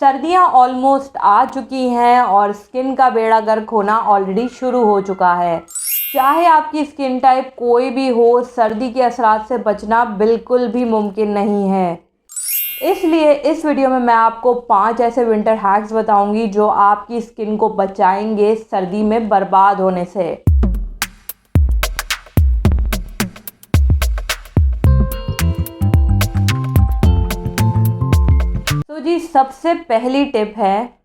सर्दियां ऑलमोस्ट आ चुकी हैं और स्किन का बेड़ा गर्क होना ऑलरेडी शुरू हो चुका है। चाहे आपकी स्किन टाइप कोई भी हो, सर्दी के असरात से बचना बिल्कुल भी मुमकिन नहीं है। इसलिए इस वीडियो में मैं आपको 5 ऐसे विंटर हैक्स बताऊंगी जो आपकी स्किन को बचाएंगे सर्दी में बर्बाद होने से। तो जी सबसे पहली टिप है,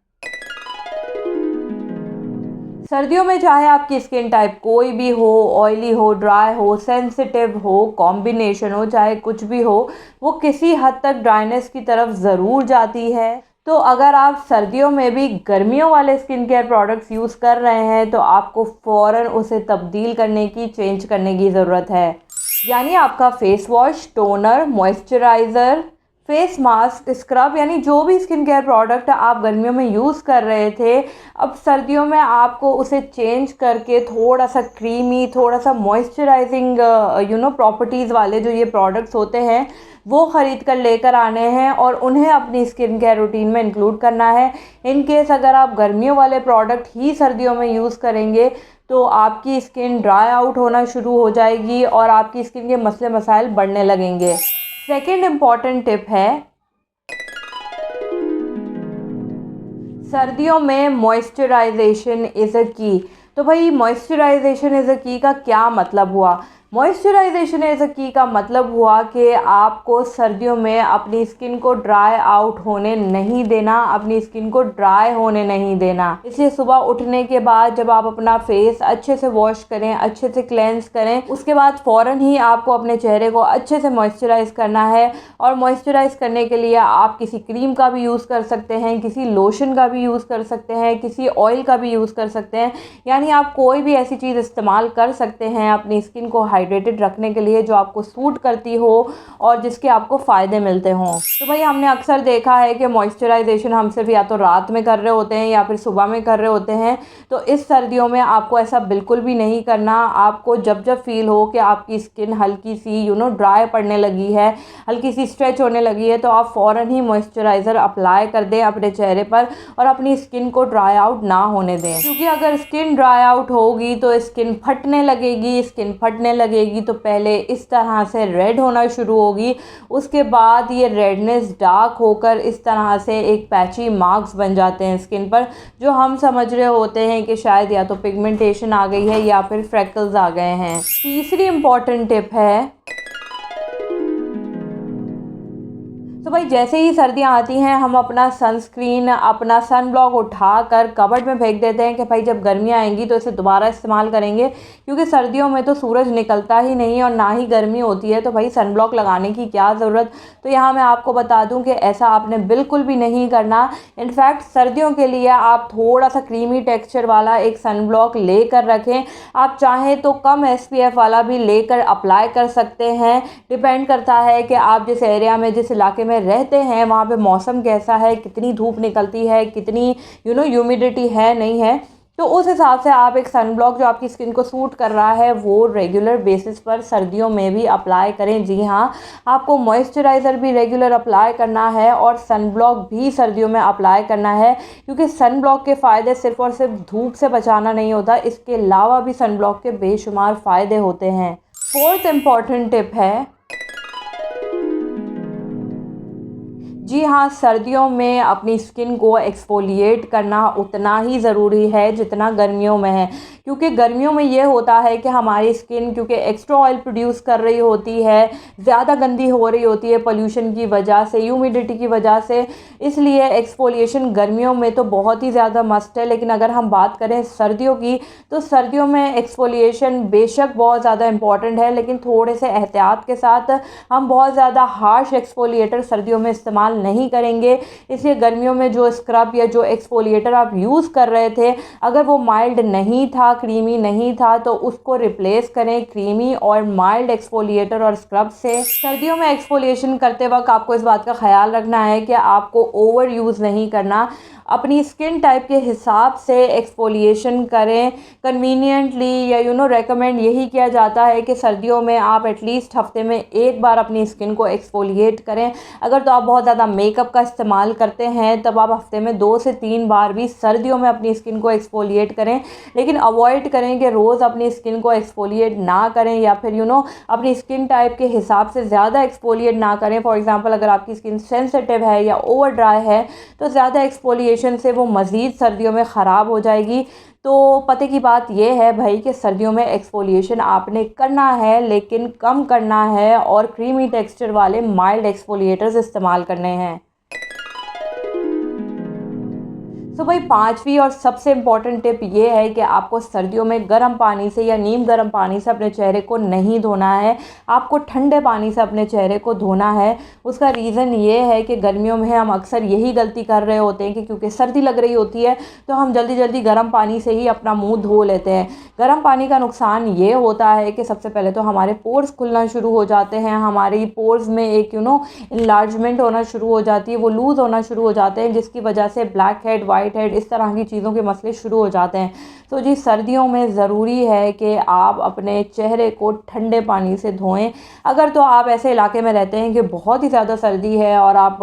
सर्दियों में चाहे आपकी स्किन टाइप कोई भी हो, ऑयली हो, ड्राई हो, सेंसिटिव हो, कॉम्बिनेशन हो, चाहे कुछ भी हो, वो किसी हद तक ड्राइनेस की तरफ ज़रूर जाती है। तो अगर आप सर्दियों में भी गर्मियों वाले स्किन केयर प्रोडक्ट्स यूज़ कर रहे हैं तो आपको फ़ौरन उसे तब्दील करने की, चेंज करने की ज़रूरत है। यानी आपका face wash, toner, moisturiser, face mask, scrub, यानी जो भी स्किन केयर प्रोडक्ट आप गर्मियों में यूज़ कर रहे थे, अब सर्दियों में आपको उसे चेंज करके थोड़ा सा क्रीमी, थोड़ा सा मॉइस्चराइजिंग प्रॉपर्टीज़ वाले जो ये प्रोडक्ट्स होते हैं वो ख़रीद कर लेकर आने हैं और उन्हें अपनी स्किन केयर रूटीन में इंक्लूड करना है। इन केस अगर आप गर्मियों वाले प्रोडक्ट ही सर्दियों में यूज़ करेंगे तो आपकी स्किन ड्राई आउट होना शुरू हो जाएगी और आपकी स्किन के मसले मसाइल बढ़ने लगेंगे। सेकेंड इम्पॉर्टेंट टिप है, सर्दियों में मॉइस्चराइजेशन इज़ अ की। तो भाई मॉइस्चराइजेशन इज़ अ की का क्या मतलब हुआ? मॉइस्चराइजेशन इज़ अ की का मतलब हुआ कि आपको सर्दियों में अपनी स्किन को ड्राई आउट होने नहीं देना, अपनी स्किन को ड्राई होने नहीं देना। इसलिए सुबह उठने के बाद जब आप अपना फेस अच्छे से वॉश करें, अच्छे से क्लेंस करें, उसके बाद फ़ौरन ही आपको अपने चेहरे को अच्छे से मॉइस्चराइज़ करना है। और मॉइस्चराइज़ करने के लिए आप किसी क्रीम का भी यूज़ कर सकते हैं, किसी लोशन का भी यूज़ कर सकते हैं, किसी ऑयल का भी यूज़ कर सकते हैं। यानी आप कोई भी ऐसी चीज़ इस्तेमाल कर सकते हैं अपनी स्किन को हाइड्रेटेड रखने के लिए जो आपको सूट करती हो और जिसके आपको फ़ायदे मिलते हों। तो भाई हमने अक्सर देखा है कि मॉइस्चराइजेशन हम सिर्फ या तो रात में कर रहे होते हैं या फिर सुबह में कर रहे होते हैं। तो इस सर्दियों में आपको ऐसा बिल्कुल भी नहीं करना। आपको जब जब फील हो कि आपकी स्किन हल्की सी ड्राई पड़ने लगी है, हल्की सी स्ट्रेच होने लगी है, तो आप फ़ौरन ही मॉइस्चराइज़र अप्लाई कर दें अपने चेहरे पर और अपनी स्किन को ड्राई आउट ना होने दें। क्योंकि अगर स्किन ड्राई आउट होगी तो स्किन फटने लगेगी। स्किन फटने लगेगी तो पहले इस तरह से रेड होना शुरू होगी, उसके बाद ये रेडनेस डार्क होकर इस तरह से एक पैची मार्क्स बन जाते हैं स्किन पर, जो हम समझ रहे होते हैं कि शायद या तो पिगमेंटेशन आ गई है या फिर फ्रेकल्स आ गए हैं। तीसरी इम्पॉर्टेंट टिप है, तो भाई जैसे ही सर्दियाँ आती हैं हम अपना सनस्क्रीन, अपना सन ब्लॉक उठा कर कबर्ड में फेंक देते हैं कि भाई जब गर्मियाँ आएंगी तो इसे दोबारा इस्तेमाल करेंगे। क्योंकि सर्दियों में तो सूरज निकलता ही नहीं और ना ही गर्मी होती है, तो भाई सन ब्लॉक लगाने की क्या ज़रूरत। तो यहाँ मैं आपको बता दूँ कि ऐसा आपने बिल्कुल भी नहीं करना। इनफैक्ट सर्दियों के लिए आप थोड़ा सा क्रीमी टेक्स्चर वाला एक सन ब्लॉक ले कर रखें। आप चाहें तो कम SPF वाला भी लेकर अप्लाई कर सकते हैं। डिपेंड करता है कि आप जिस एरिया में, जिस इलाके में रहते हैं वहाँ पे मौसम कैसा है, कितनी धूप निकलती है, कितनी ह्यूमिडिटी है, नहीं है। तो उस हिसाब से आप एक सन ब्लॉक जो आपकी स्किन को सूट कर रहा है वो रेगुलर बेसिस पर सर्दियों में भी अप्लाई करें। जी हाँ, आपको मॉइस्चराइज़र भी रेगुलर अप्लाई करना है और सन ब्लॉक भी सर्दियों में अप्लाई करना है। क्योंकि सन ब्लॉक के फ़ायदे सिर्फ और सिर्फ धूप से बचाना नहीं होता, इसके अलावा भी सन ब्लॉक के बेशुमार फ़ायदे होते हैं। फोर्थ इम्पॉर्टेंट टिप है, जी हाँ, सर्दियों में अपनी स्किन को एक्सफोलिएट करना उतना ही ज़रूरी है जितना गर्मियों में है। क्योंकि गर्मियों में ये होता है कि हमारी स्किन क्योंकि एक्स्ट्रा ऑयल प्रोड्यूस कर रही होती है, ज़्यादा गंदी हो रही होती है पोल्यूशन की वजह से, ह्यूमिडिटी की वजह से, इसलिए एक्सफोलिएशन गर्मियों में तो बहुत ही ज़्यादा मस्ट है। लेकिन अगर हम बात करें सर्दियों की, तो सर्दियों में एक्सफोलिएशन बेशक बहुत ज़्यादा इम्पॉर्टेंट है, लेकिन थोड़े से एहतियात के साथ। हम बहुत ज़्यादा हार्श एक्सफोलिएटर सर्दियों में इस्तेमाल नहीं करेंगे। इसलिए गर्मियों में जो स्क्रब या जो एक्सफोलिएटर आप यूज़ कर रहे थे, अगर वो माइल्ड नहीं था, क्रीमी नहीं था, तो उसको रिप्लेस करें क्रीमी और माइल्ड एक्सफोलिएटर और स्क्रब से। सर्दियों में एक्सफोलिएशन करते वक्त आपको इस बात का ख्याल रखना है कि आपको ओवर यूज़ नहीं करना। अपनी स्किन टाइप के हिसाब से एक्सफोलिएशन करें कन्वीनियंटली, या रेकमेंड यही किया जाता है कि सर्दियों में आप एटलीस्ट हफ्ते में एक बार अपनी स्किन को एक्सफोलिएट करें। अगर तो आप बहुत ज़्यादा मेकअप का इस्तेमाल करते हैं तब आप हफ्ते में 2 से 3 बार भी सर्दियों में अपनी स्किन को एक्सफोलिएट करें, लेकिन अवॉइड करें कि रोज़ अपनी स्किन को एक्सफोलिएट ना करें, या फिर अपनी स्किन टाइप के हिसाब से ज़्यादा एक्सफोलिएट ना करें। फॉर एग्जांपल अगर आपकी स्किन सेंसिटिव है या ओवर ड्राई है तो ज़्यादा एक्सफोलिएशन से वो मज़ीद सर्दियों में ख़राब हो जाएगी। तो पते की बात ये है भाई कि सर्दियों में एक्सफोलिएशन आपने करना है, लेकिन कम करना है और क्रीमी टेक्सचर वाले माइल्ड एक्सफोलिएटर्स इस्तेमाल करने हैं। तो भाई 5वीं और सबसे इम्पॉर्टेंट टिप ये है कि आपको सर्दियों में गर्म पानी से या नीम गर्म पानी से अपने चेहरे को नहीं धोना है, आपको ठंडे पानी से अपने चेहरे को धोना है। उसका रीज़न ये है कि गर्मियों में हम अक्सर यही गलती कर रहे होते हैं कि क्योंकि सर्दी लग रही होती है तो हम जल्दी जल्दी गर्म पानी से ही अपना मुँह धो लेते हैं। गर्म पानी का नुकसान ये होता है कि सबसे पहले तो हमारे पोर्स खुलना शुरू हो जाते हैं, हमारी पोर्स में एक इनलार्जमेंट होना शुरू हो जाती है, वो लूज़ होना शुरू हो जाते हैं, जिसकी वजह से ब्लैक हेड, वाइट हेड, इस तरह की चीज़ों के मसले शुरू हो जाते हैं। तो जी सर्दियों में ज़रूरी है कि आप अपने चेहरे को ठंडे पानी से धोएं। अगर तो आप ऐसे इलाके में रहते हैं कि बहुत ही ज़्यादा सर्दी है और आप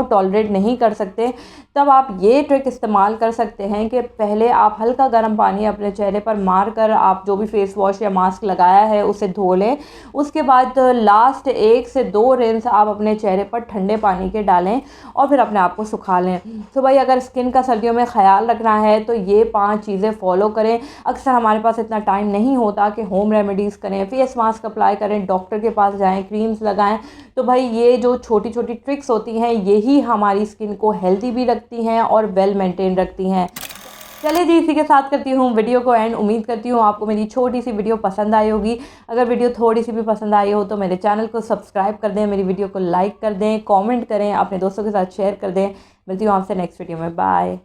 टॉलरेट नहीं कर सकते, तब आप ये ट्रिक इस्तेमाल कर सकते हैं कि पहले आप हल्का गर्म पानी अपने चेहरे पर मार कर आप जो भी फेस वॉश या मास्क लगाया है उसे धो लें। उसके बाद लास्ट 1 से 2 रिंस आप अपने चेहरे पर ठंडे पानी के डालें और फिर अपने आप को सुखा लें। तो भाई अगर स्किन का सर्दियों में ख्याल रखना है तो ये 5 चीज़ें फॉलो करें। अक्सर हमारे पास इतना टाइम नहीं होता कि होम रेमेडीज़ करें, फेस मास्क अप्लाई करें, डॉक्टर के पास जाएँ, क्रीम्स लगाएं। तो भाई ये जो छोटी छोटी ट्रिक्स होती हैं यही हमारी स्किन को हेल्दी भी रखती हैं और वेल मेंटेन रखती हैं। चलिए जी, इसी के साथ करती हूँ वीडियो को एंड। उम्मीद करती हूँ आपको मेरी छोटी सी वीडियो पसंद आई होगी। अगर वीडियो थोड़ी सी भी पसंद आई हो तो मेरे चैनल को सब्सक्राइब कर दें, मेरी वीडियो को लाइक कर दें, कमेंट करें, अपने दोस्तों के साथ शेयर कर दें। मिलती हूँ आपसे नेक्स्ट वीडियो में। बाय।